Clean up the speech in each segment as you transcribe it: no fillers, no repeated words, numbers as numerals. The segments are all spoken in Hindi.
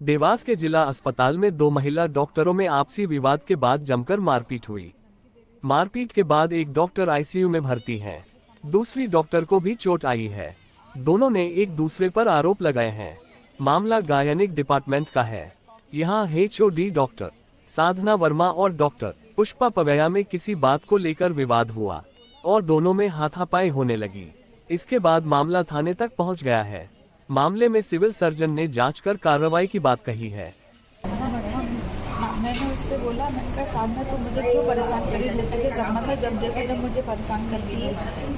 देवास के जिला अस्पताल में दो महिला डॉक्टरों में आपसी विवाद के बाद जमकर मारपीट हुई। मारपीट के बाद एक डॉक्टर आईसीयू में भर्ती है, दूसरी डॉक्टर को भी चोट आई है। दोनों ने एक दूसरे पर आरोप लगाए हैं। मामला गायनिक डिपार्टमेंट का है। यहाँ HOD डॉक्टर साधना वर्मा और डॉक्टर पुष्पा पवैया में किसी बात को लेकर विवाद हुआ और दोनों में हाथापाई होने लगी। इसके बाद मामला थाने तक पहुँच गया है। मामले में सिविल सर्जन ने जांच कर कार्रवाई की बात कही है। मैंने उससे बोला, मैंने कहा सामने तो मुझे क्यों परेशान करी बेटे के संबंध में, जब देखो जब मुझे परेशान करती है,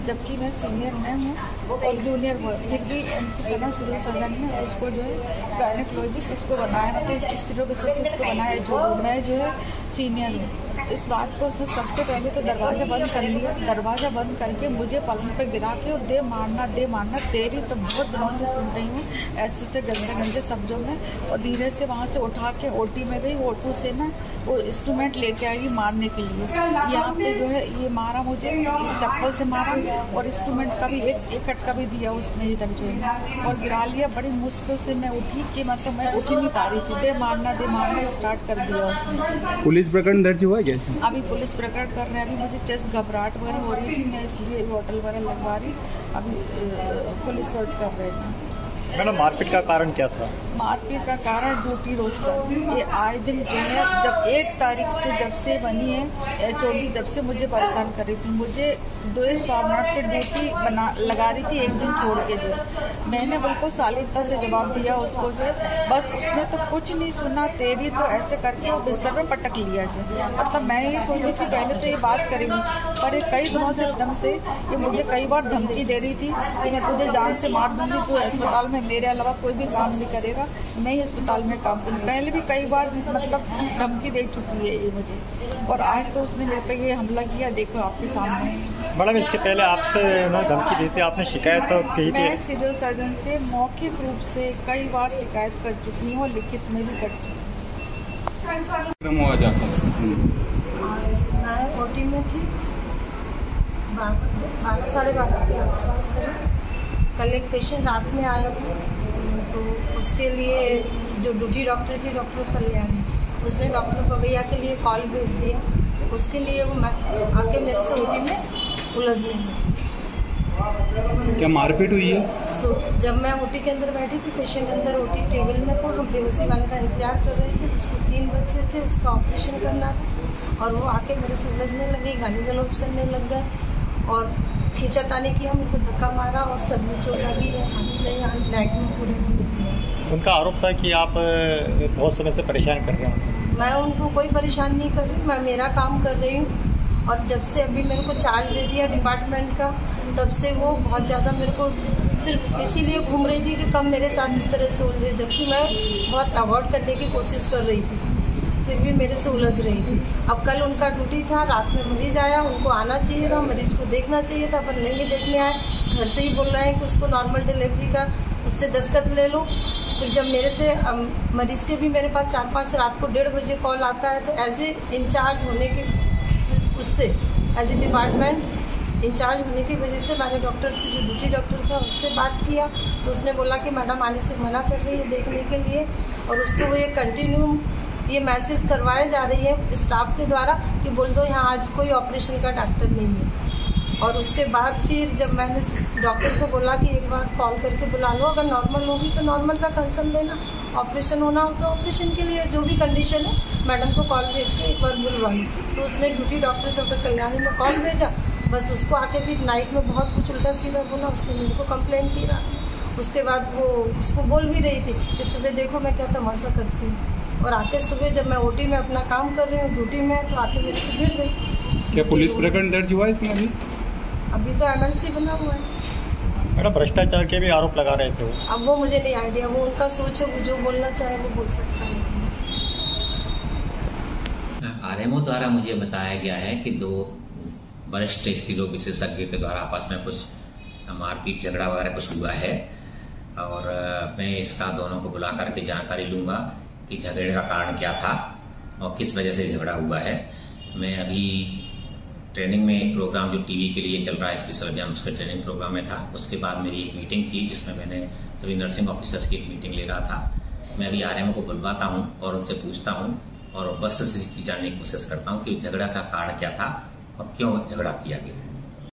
जबकि मैं सीनियर मैं हूँ और जूनियर फिर भी समय सिविल सर्जन ने उसको जो है गायनेकोलॉजिस्ट उसको बनाया, मतलब स्त्रियों के उसको बनाया, जो मैं जो है सीनियर हूँ। इस बात को उसने सबसे पहले तो दरवाज़ा बंद कर लिया, दरवाज़ा बंद करके मुझे पलंग पे गिरा के और दे मारना तेरी तो बहुत दिनों से सुन रही हूँ ऐसे से गंदे शब्दों में। और धीरे से वहाँ से उठा के OT में गई, OT से ना वो इंस्ट्रूमेंट लेके आई मारने के लिए। यहाँ पे जो है ये मारा मुझे, चप्पल से मारा और इंस्ट्रूमेंट का भी एक कटका भी दिया उसने इधर जो है और गिरा लिया। बड़ी मुश्किल से मैं उठी कि मतलब मैं उठ ही नहीं पा रही थी, दे मारना स्टार्ट कर दिया उसने। पुलिस प्रकरण दर्ज हुआ क्या? अभी पुलिस प्रकरण कर रहे हैं। अभी मुझे चेस्ट घबराहट वगैरह हो रही थी, मैं इसलिए बॉटल वगैरह लगवा रही। अभी पुलिस दर्ज कर रहे हैं। मैडम मारपीट का कारण क्या था? मारपीट का कारण ड्यूटी रोस्टर। ये आए दिन जो है जब 1 तारीख से जब से बनी है HOD, जब से मुझे परेशान कर रही थी, मुझे 2 मिनट से ड्यूटी लगा रही थी, एक दिन छोड़ के जो मैंने बिल्कुल सालिता से जवाब दिया उसको जो बस उसने तो कुछ नहीं सुना, तेरी तो ऐसे करके वो बिस्तर में पटक लिया जो। मतलब मैं ये सोची कि पहले तो ये बात करेंगी, पर ये कई दिनों से एकदम से ये मुझे कई बार धमकी दे रही थी कि मैं तुझे जान से मार दूंगी, तू अस्पताल में मेरे अलावा कोई भी काम नहीं करेगा, मैं ही अस्पताल में काम करूँ। पहले भी कई बार मतलब धमकी दे चुकी है ये मुझे, और आज तो उसने मेरे पे ये हमला किया, देखो आपके सामने। मैडम इसके पहले आपसे धमकी दी थी, आपने शिकायत तो की थी? मैं सिविल सर्जन से मौखिक रूप से कई बार शिकायत कर चुकी हूँ और लिखित में भी कर चुकी हूँ। मैं OT में थी, 12-12:30 के आसपास कल एक पेशेंट रात में आया था, तो उसके लिए जो ड्यूटी डॉक्टर थी डॉक्टर कल्याणी, उसने डॉक्टर पवैया के लिए कॉल भेज दिया। उसके लिए वो आके मेरे से OT में उलझने लगी। क्या मारपीट हुई है? जब मैं OT के अंदर बैठी थी, पेशेंट अंदर OT टेबल में था, हम बेहोशी वाले का इंतजार कर रहे थे। उसको 3 बच्चे थे, उसका ऑपरेशन करना था और वो आके मेरे से उलझने लगी, गाली गलौज करने लग गए और खींचातानी किया, मेरे को धक्का मारा और सर में चोट लगी है, हाथ नेक में पूरी। उनका आरोप था कि आप बहुत समय से परेशान कर रहे हैं। मैं उनको कोई परेशान नहीं कर रही, मैं मेरा काम कर रही हूँ। और जब से अभी मेरे को चार्ज दे दिया डिपार्टमेंट का, तब से वो बहुत ज़्यादा मेरे को सिर्फ इसीलिए घूम रही थी कि कब मेरे साथ इस तरह से उलझे, जबकि मैं बहुत अवॉइड करने की कोशिश कर रही थी, फिर भी मेरे से उलझ रही थी। अब कल उनका ड्यूटी था, रात में मरीज आया, उनको आना चाहिए था, मरीज को देखना चाहिए था, पर नहीं देखने आए। घर से ही बोल रहे हैं कि उसको नॉर्मल डिलीवरी का उससे दस्तखत ले लो। फिर जब मेरे से मरीज के भी मेरे पास 4-5 रात को 1:30 बजे कॉल आता है, तो एज ए इंचार्ज होने के उससे एज ए डिपार्टमेंट इंचार्ज होने की वजह से मैंने डॉक्टर से, जो ड्यूटी डॉक्टर था, उससे बात किया, तो उसने बोला कि मैडम आने से मना कर रही है देखने के लिए। और उसको वो ये कंटिन्यू ये मैसेज करवाए जा रही है स्टाफ के द्वारा कि बोल दो यहाँ आज कोई ऑपरेशन का डॉक्टर नहीं है। और उसके बाद फिर जब मैंने डॉक्टर को बोला कि एक बार कॉल करके बुला लो, अगर नॉर्मल होगी तो नॉर्मल का कंसल्ट लेना, ऑपरेशन होना हो तो ऑपरेशन के लिए जो भी कंडीशन है मैडम को कॉल भेज के एक बार बुलवा लो। तो उसने ड्यूटी डॉक्टर कल्याणी ने कॉल भेजा, बस उसको आके फिर नाइट में बहुत कुछ उल्टा सीधा बोला, उसने मेरे को कंप्लेन की रात। उसके बाद वो उसको बोल भी रही थी कि सुबह देखो मैं क्या तमाशा करती हूँ, और आके सुबह जब मैं OT में अपना काम कर रही हूँ, ड्यूटी में, तो आके मेरे से गिर गई। क्या पुलिस प्रकरण दर्ज हुआ इसमें? अभी तो MLC बना हुआ है। मैडम भ्रष्टाचार के भी आरोप लगा रहे थे वो। अब वो मुझे नहीं आइडिया, वो उनका सोच है, वो जो बोलना चाहे वो बोल सकता है। RMO द्वारा मुझे बताया गया है कि 2 वरिष्ठ स्त्रीरोग विशेषज्ञ के द्वारा आपस में कुछ मारपीट झगड़ा वगैरह कुछ हुआ है, और मैं इसका दोनों को बुला करके जानकारी लूंगा कि झगड़े का कारण क्या था और किस वजह से झगड़ा हुआ है। मैं अभी ट्रेनिंग में एक प्रोग्राम जो टीवी के लिए चल रहा है स्पेशल अभियान, उसके ट्रेनिंग प्रोग्राम में था। उसके बाद मेरी एक मीटिंग थी जिसमें मैंने सभी नर्सिंग ऑफिसर्स की एक मीटिंग ले रहा था। मैं अभी आरएमओ को बुलवाता हूँ और उनसे पूछता हूँ और बस से जानने की कोशिश करता हूँ कि झगड़ा का कारण क्या था और क्यों झगड़ा किया गया।